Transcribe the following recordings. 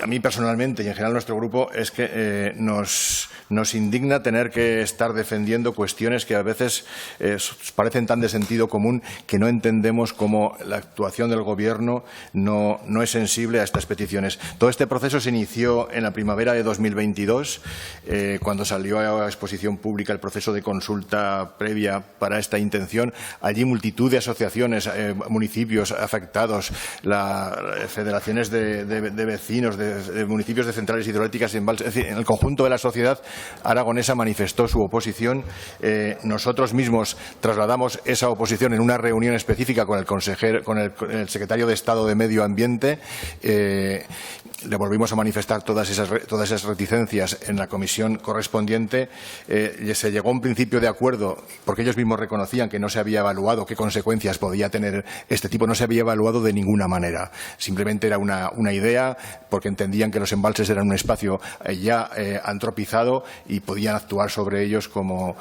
a mí personalmente y en general nuestro grupo es que nos indigna tener que estar defendiendo cuestiones que a veces parecen tan de sentido común que no entendemos cómo la actuación del Gobierno no es sensible a estas peticiones. Todo este proceso se inició en la primavera de 2022, cuando salió a exposición pública el proceso de consulta previa para esta intención. Allí multitud de asociaciones, municipios afectados, federaciones de vecinos, de municipios de centrales hidroeléctricas y embalses, es decir, en el conjunto de la sociedad aragonesa manifestó su oposición. Nosotros mismos trasladamos esa oposición en una reunión específica con el secretario de Estado de Medio Ambiente. Le volvimos a manifestar todas esas reticencias en la comisión correspondiente. Se llegó a un principio de acuerdo porque ellos mismos reconocían que no se había evaluado qué consecuencias podía tener este tipo. No se había evaluado de ninguna manera. Simplemente era una idea porque entendían que los embalses eran un espacio ya antropizado y podían actuar sobre ellos como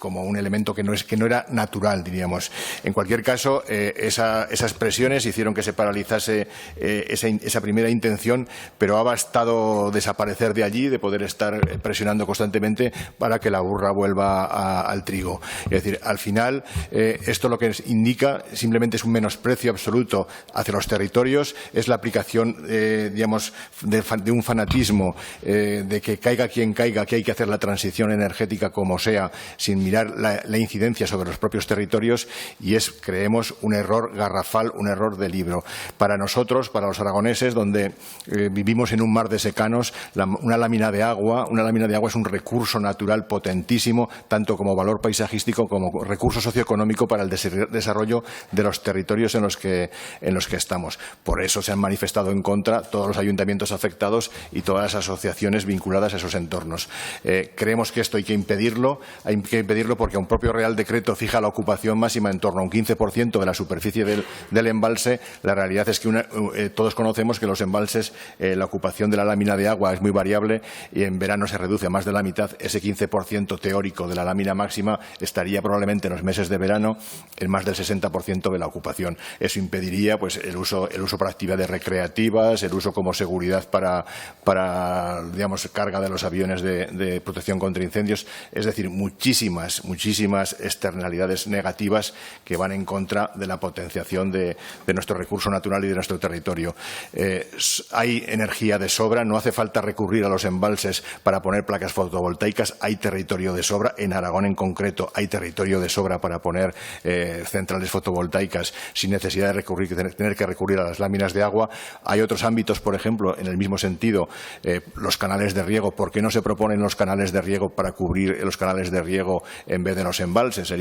un elemento que no era natural, diríamos. En cualquier caso, esas presiones hicieron que se paralizase esa primera intención, pero ha bastado desaparecer de allí, de poder estar presionando constantemente para que la burra vuelva al trigo. Es decir, al final, esto lo que indica simplemente es un menosprecio absoluto hacia los territorios, es la aplicación, digamos, de un fanatismo, de que caiga quien caiga, que hay que hacer la transición energética como sea, sin mirar la incidencia sobre los propios territorios, y es, creemos, un error garrafal, un error de libro. Para nosotros, para los aragoneses, donde vivimos en un mar de secanos, una lámina de agua es un recurso natural potentísimo, tanto como valor paisajístico como recurso socioeconómico para el desarrollo de los territorios en los que estamos. Por eso se han manifestado en contra todos los ayuntamientos afectados y todas las asociaciones vinculadas a esos entornos. Creemos que esto hay que impedirlo porque un propio Real Decreto fija la ocupación máxima en torno a un 15% de la superficie del embalse. La realidad es que todos conocemos que los embalses, la ocupación de la lámina de agua es muy variable y en verano se reduce a más de la mitad. Ese 15% teórico de la lámina máxima estaría probablemente en los meses de verano en más del 60% de la ocupación. Eso impediría pues, el uso para actividades recreativas, el uso como seguridad para digamos, carga de los aviones de protección contra incendios. Es decir, muchísimas externalidades negativas que van en contra de la potenciación de nuestro recurso natural y de nuestro territorio. Hay energía de sobra, no hace falta recurrir a los embalses para poner placas fotovoltaicas, hay territorio de sobra, en Aragón en concreto hay territorio de sobra para poner centrales fotovoltaicas sin necesidad de tener que recurrir a las láminas de agua. Hay otros ámbitos, por ejemplo, en el mismo sentido, los canales de riego. ¿Por qué no se proponen los canales de riego para cubrir los canales de riego en vez de los embalses?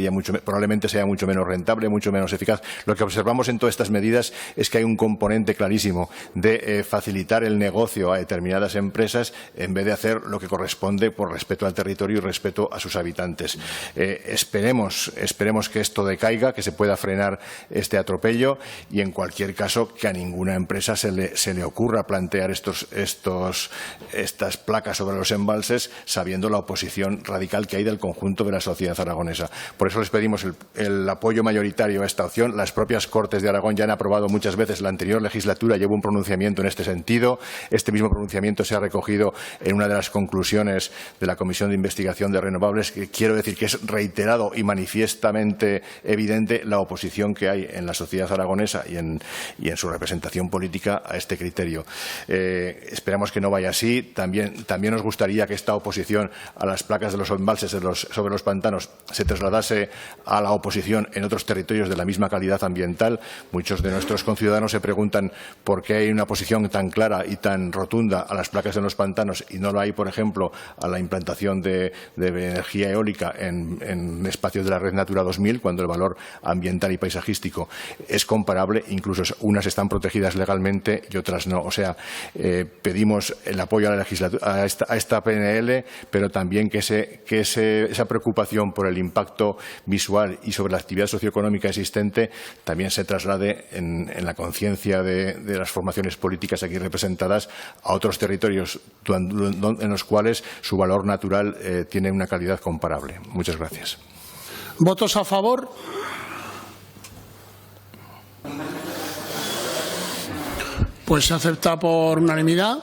Probablemente sea mucho menos rentable, mucho menos eficaz. Lo que observamos en todas estas medidas es que hay un componente clarísimo de facilitar el negocio a determinadas empresas en vez de hacer lo que corresponde por respeto al territorio y respeto a sus habitantes. Esperemos que esto decaiga, que se pueda frenar este atropello y, en cualquier caso, que a ninguna empresa se le ocurra plantear estas placas sobre los embalses sabiendo la oposición radical que hay del conjunto de la sociedad aragonesa. Por eso les pedimos el apoyo mayoritario a esta opción. Las propias Cortes de Aragón ya han aprobado muchas veces. La anterior legislatura llevó un pronunciamiento en este sentido. Este mismo pronunciamiento se ha recogido en una de las conclusiones de la Comisión de Investigación de Renovables, que quiero decir que es reiterado y manifiestamente evidente la oposición que hay en la sociedad aragonesa y en su representación política a este criterio. Esperamos que no vaya así. También nos gustaría que esta oposición a las placas de los embalses sobre los pantanos se trasladase a la oposición en otros territorios de la misma calidad ambiental. Muchos de nuestros conciudadanos se preguntan por qué hay una posición tan clara y tan rotunda a las placas en los pantanos y no lo hay, por ejemplo, a la implantación de energía eólica en espacios de la Red Natura 2000, cuando el valor ambiental y paisajístico es comparable. Incluso unas están protegidas legalmente y otras no. O sea, pedimos el apoyo a esta PNL, pero también que esa preocupación por el impacto visual y sobre la actividad socioeconómica existente también se traslade en la conciencia de las formaciones políticas aquí representadas a otros territorios en los cuales su valor natural tiene una calidad comparable. Muchas gracias. ¿Votos a favor? Pues se acepta por unanimidad.